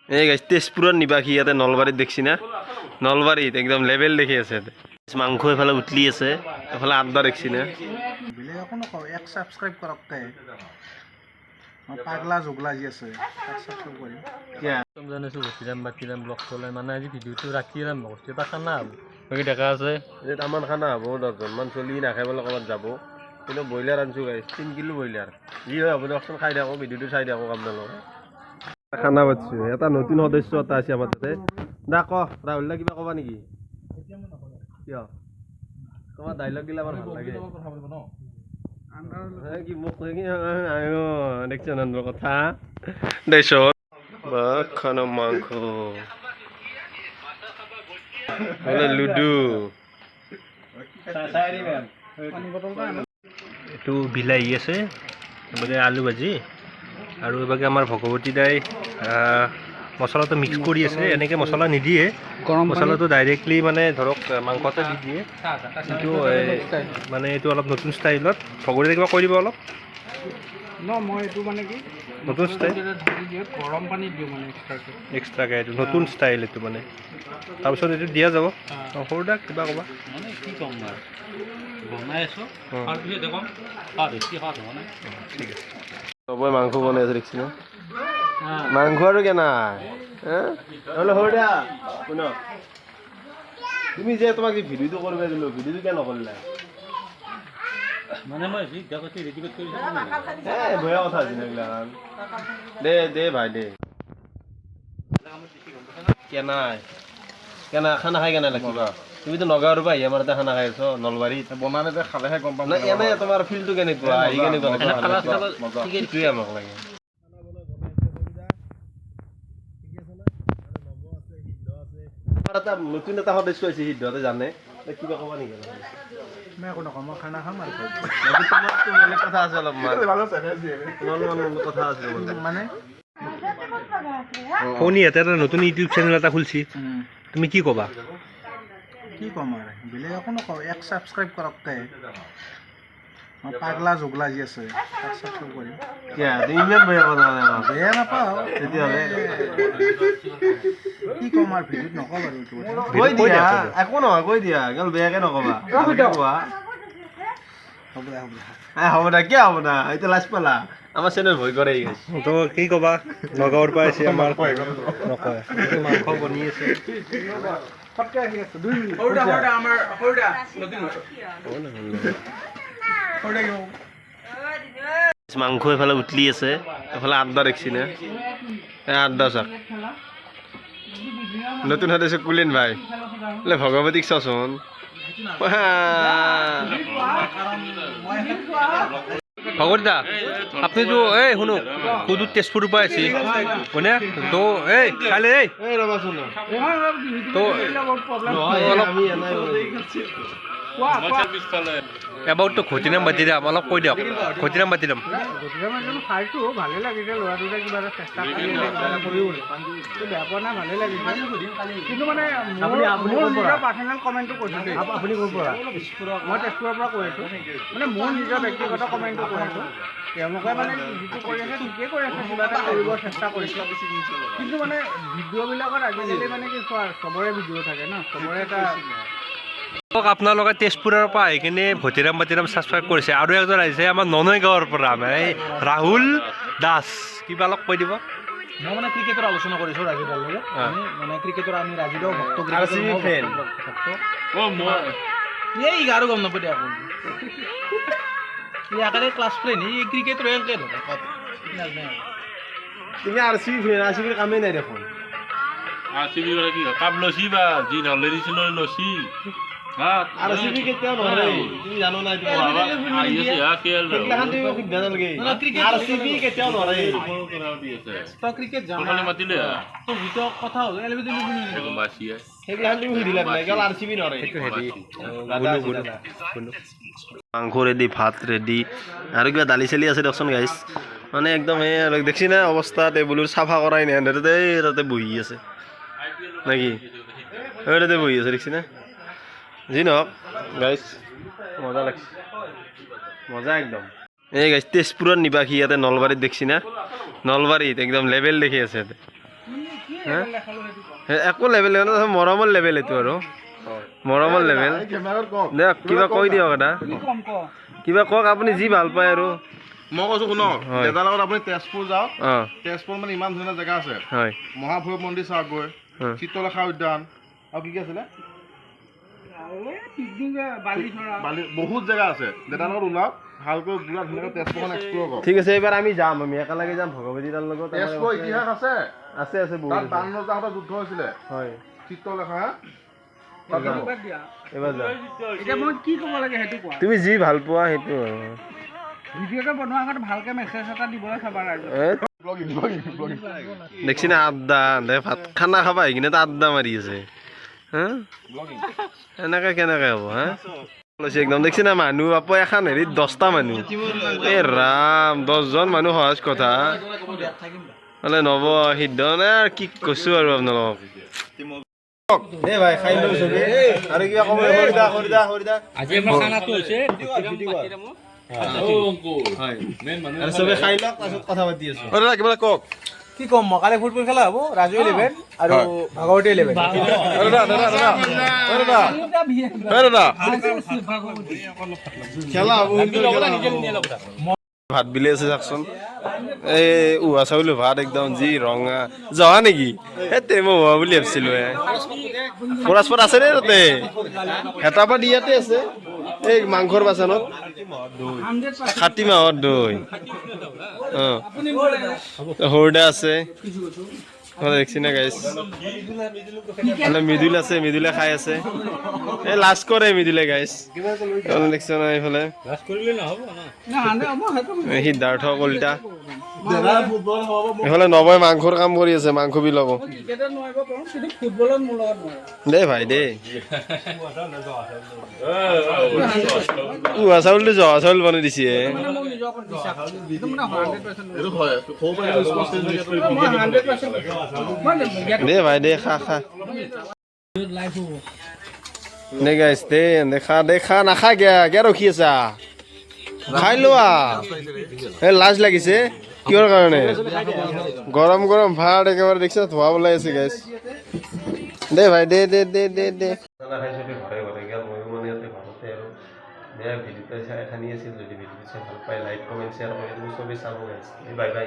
এই গাইস তেজপুৰেৰ নিবাসী ইয়াতে নলবাৰীত দেখছি না নলবাৰীত একদম লেভেল দেখি আছে মাংস এফালে উতলি আছে এফালে আড্ডা দেখছি না বেলেগ একো নকওঁ এক সাবস্ক্রাইব কৰক তে পাগলা জগলা যি আছে তাক সাবস্ক্ৰাইব কৰিম জানিছো ভতিৰাম বাতিৰাম ব্লগ চলাই মানে আজি ভিডিঅ'টো ৰাখি ৰাম এটা খানা হ'ব বাকী দেখা আছে আমাৰ খানা হ'ব 10 মান চলি নাখাই পেলাই ক'ৰবাত যাব কিন্তু ব্ৰইলাৰ আনছো গাইছ 3 কিলো ব্ৰইলাৰ যি হয় হ'ব দিয়কচোন খাই থাকোঁ ভিডিঅ'টো চাই থাকোঁ আপোনালোক খানা পাতিছোঁ এটা নতুন সদস্য এটা আছে আমাৰ তাতে দা ক ৰাহুল দা কিবা ক'বা নেকি কিয় তোমাৰ ডাইলগ গিলা আমাৰ ভাল লাগে কি মোক দেখছ নন্দৰ কথা দেশত বা খানা মাংস লুডু এইটো বিলাহী আছে এবাৰে আলু ভাজি আৰু এবাগে আমাৰ ভগৱতী দাই মছলাটো মিক্স কৰি আছে এনেকৈ মছলা নিদিয়ে মছলাটো ডাইৰেক্টলি মানে ধৰক মাংসতে দি দিয়ে কিন্তু মানে এইটো অলপ নতুন ষ্টাইলত ভগৱতী কিবা কৈ দিব অলপ মই এইটো মানে কি নতুন ষ্টাইল গৰম পানী দিওঁ মানে এক্সট্ৰাকৈ এইটো নতুন ষ্টাইল এইটো মানে তাৰপিছত এইটো দিয়া যাব সৰু দাক কিবা ক'বা মানে কি ক'ম আৰু বনাই আছোঁ তাৰপিছত দেখোন বেছি সোৱাদ হোৱা নাই ঠিক আছে চবৰে মাংস বনাই আছে দেখছি না মাংস আৰু কেনা সৰু দা শুন তুমি যে তোমাক যে ভিডিঅ'টো কৰিব দিলোঁ ভিডিঅ'টো কিয় নকৰিলা মানে মই ভিডিঅ' কৰি ৰেডি কৰি বেয়া কথা আছে এইগিলা দে দে ভাই দে কেনাই কেনা খানা খাই কেনে লাগিবা তুমিতো নগাঁৱৰ পৰা আহি আমাৰ তাতে খানা খাই আছ নলবাৰীত বনালে যে খালেহে গম পাম এনে তোমাৰ ফিলটো কেনেকুৱা আহি কেনেকুৱা সেইটোৱে আমাক লাগে আমাৰ এটা নতুন এটা সদস্য আছে সিদ্ধতে জানে কিবা ক'বা নেকি মই একো নকওঁ মই খানা খাম আৰু তোমাৰতো বেলেগ কথা আছে অলপমান কথা আছে মানে শুনি ইয়াতে এটা নতুন ইউটিউব চেনেল এটা খুলিছি তুমি কি ক'বা কি ক'ম আৰু বেলেগ একো নকওঁ এক সাবস্ক্ৰাইব কৰক তে পাগলা জগলা যি আছে তাক সাবস্ক্ৰাইব কৰিম ইমান বেয়া কথা বেয়া নাপাওঁ তেতিয়াহ'লে কি ক'ম আৰু ভিডিঅ'ত নকওঁ বাৰু এইটো কৈ দিয়া একো নহয় কৈ দিয়া কেৱল বেয়াকে নকবা হ'ব দে হ'ব দে কিয় হ'ব না এইটো লাজ পালা আমাৰ চেনেল ভয় কৰে তো কি ক'বা নগাঁৱৰ পৰা আহিছে আমাৰ নকয় মাংস বনি আছে ফটকে আহি আছে 2 মিনিট মাংস এফালে উতলি আছে এফালে আড্ডা দেখছি না আড্ডা চাক নতুন সদস্য কুলিন ভাই ভগৱতীক চাচোন ভগৱতী দা আপুনিতো এই শুনক কুদুত তেজপুৰৰ পৰা আহিছে হয়নে তো এই কাইলৈ এই ৰবাচোন তো অলপ এবাউটটো ঘটিনাম বাতি দাম অলপ কৈ দিয়ক ঘটিনাম বাতি দাম খাইছো ভালে লাগিছে ল'ৰা দুটা কিবা এটা চেষ্টা কৰিবলৈ বেয়া পোৱা নাই ভালে লাগিছে কিন্তু মানে মোৰ নিজৰ পাৰ্চনেল কমেণ্টটো কৈছোঁ আপুনি ক'ৰ পৰা মই তেজপুৰৰ পৰা কৈ আছোঁ মানে মোৰ নিজৰ ব্যক্তিগত কমেণ্টটো কৈ আছোঁ তেওঁলোকে মানে যিটো কৰি আছে ঠিকেই কৰি আছে কিবা এটা কৰিব চেষ্টা কৰিছে কিন্তু মানে ভিডিঅ'বিলাকত আজিকালি মানে কি চোৱা চবৰে ভিডিঅ' থাকে ন চবৰে এটা আপোনালোকে তেজপুৰৰ পৰা আহি কিনে ভতিৰাম বাতিৰাম ছাবস্ক্ৰাইব কৰিছে আৰু এজন আহিছে আমাৰ ননৈ গাঁৱৰ পৰা এই ৰাহুল দাস কিবা অলপ কৈ দিব মই মানে ক্ৰিকেটৰ আলোচনা কৰিছোঁ ৰাজীৱৰ লগত মানে ক্ৰিকেটৰ আমি ৰাজীৱৰ ভক্ত এই আৰু গম নাপায় দিয়া ইয়াকে ক্লাছ ফ্ৰেণ্ড এই ক্ৰিকেটৰ একে তুমি আৰ চি বি কামেই নাই দেখোন RCB মানে কি কাপ লৈছি বা যি নলে দিছিল লৈছি আৰ চি বি কেতিয়াও নৰে তুমি জানো নাই আহি আছে কেএল আৰ চি বি কেতিয়াও নৰে তই ক্ৰিকেট জানা খালি মাতিলে তো ভিতৰত কথা হ'ল বাছি সেইগিলাখান তুমি সুধিলা নাই কেৱল আৰ চি বি নৰে মাংস ৰেডি ভাত ৰেডি আৰু কিবা দালি চালি আছে দিয়কচোন গাইছ মানে একদম এই দেখছি না অৱস্থা টেবুলৰ চাফা কৰাই নাই তাতে বহি আছে নাকি তাতে বহি আছে দেখছি না যি নহওক গাইছ মজা লাগছে মজা একদম এই গাইছ তেজপুৰৰ নিবাসী ইয়াতে নলবাৰীত দেখছি না নলবাৰীত একদম লেভেল দেখি আছে ইয়াতে হা একো লেভেল মৰমৰ লেভেল এইটো আৰু মৰমৰ লেভেল দে কিবা কৈ দিয়ক এটা কিবা কওক আপুনি যি ভাল পায় আৰু মই কৈছো শুনক হয়। দেউতাৰ লগত আপুনি তেজপুৰ যাওক অঁ তেজপুৰ মানে ইমান ধুনীয়া জেগা আছে হয় মহাভৈৰৱ মন্দিৰ চাওক গৈ অঁ চিত্ৰলেখা উদ্যান আৰু কি কি আছিলে বহুত জেগা আছে দেউতাৰ লগত ওলাওক ভালকৈ পুৰা ধুনীয়াকৈ তেজপুৰখন এক্সপ্ল'ৰ কৰক ঠিক আছে এইবাৰ আমি যাম আমি একেলগে যাম ভগৱতী তাৰ লগত তেজপুৰ ইতিহাস আছে আছে আছে বহুত তাত আছে। বান ৰজাহঁতৰ যুদ্ধ হৈছিলে হয় চিত্ৰলেখা হা এইবাৰ যাম এতিয়া মই কি ক'ব লাগে সেইটো কোৱা তুমি যি ভাল পোৱা সেইটো আৰু ভিডিঅ'টো বনোৱাৰ আগত ভালকে মেছেজ এটা দিবলৈ চাবা ৰাইজক ব্লগিং ব্লগিং ব্লগিং দেখছি না আড্ডা দে ভাত খানা খাবা আহি কিনে আড্ডা মাৰি আছে হা এনেকে কেনেকে হ'ব হা লৈছে একদম দেখছি না মানুহ আপো এখন হেৰিত 10টা মানুহ এ ৰাম 10জন মানুহ সহজ কথা মানে নব সিদ্ধ নে আৰু কি কৈছো আৰু আপোনালোকক দে ভাই খাই লওঁ চবে আৰু কিবা ক'ব হৰিদা আজি আমাৰ খানাটো হৈছে আৰু চবে খাই লওক তাৰপিছত কথা পাতি আছো দাদা কিবা কওক কি ক'ম মই কালি ফুটবল খেলা হ'ব ৰাজু 11 আৰু ভাগৱতী 11 দাদা খেলা হ'ব ভাত বিলে আছে চাকচোন এই উহা চাউল ভাত একদম যি ৰঙা জহা নেকি এই তেম হোৱা বুলি ভাবিছিলো পৰাস্পৰ আছে নে তাতে হেতা পাত ইয়াতে আছে এই মাংসৰ বাচনত খাটি মাহৰ দৈ অঁ হৰদা আছে দেখছি না গাইছ মৃদুল আছে মৃদুলে খাই আছে এই লাজ কৰে মৃদুলে গাইছ দেখছ না এইফালে সিদ্ধাৰ্থ কলিতা এইফালে নবই মাংসৰ কাম কৰি আছে মাংস বিলাব দে ভাই দে উহা চাউলটো জহা চাউল বনাই দিছে দে ভাই দে খা খা দে গাইছ দে খা নাখা কিয় ৰখি আছা খাই লোৱা এই লাজ লাগিছে কিহৰ কাৰণে গৰম গৰম ভাত একেবাৰে দেখিছা ধোৱা ওলাই আছে গাইছ দে ভাই দে দে দে দে দে ভিডিঅ'টো চাই খানি আছিল যদি ভিডিঅ'টো চাই ভাল পায় লাইক কমেণ্ট শ্বেয়াৰ কৰি চবেই চাব গাইছ বাই বাই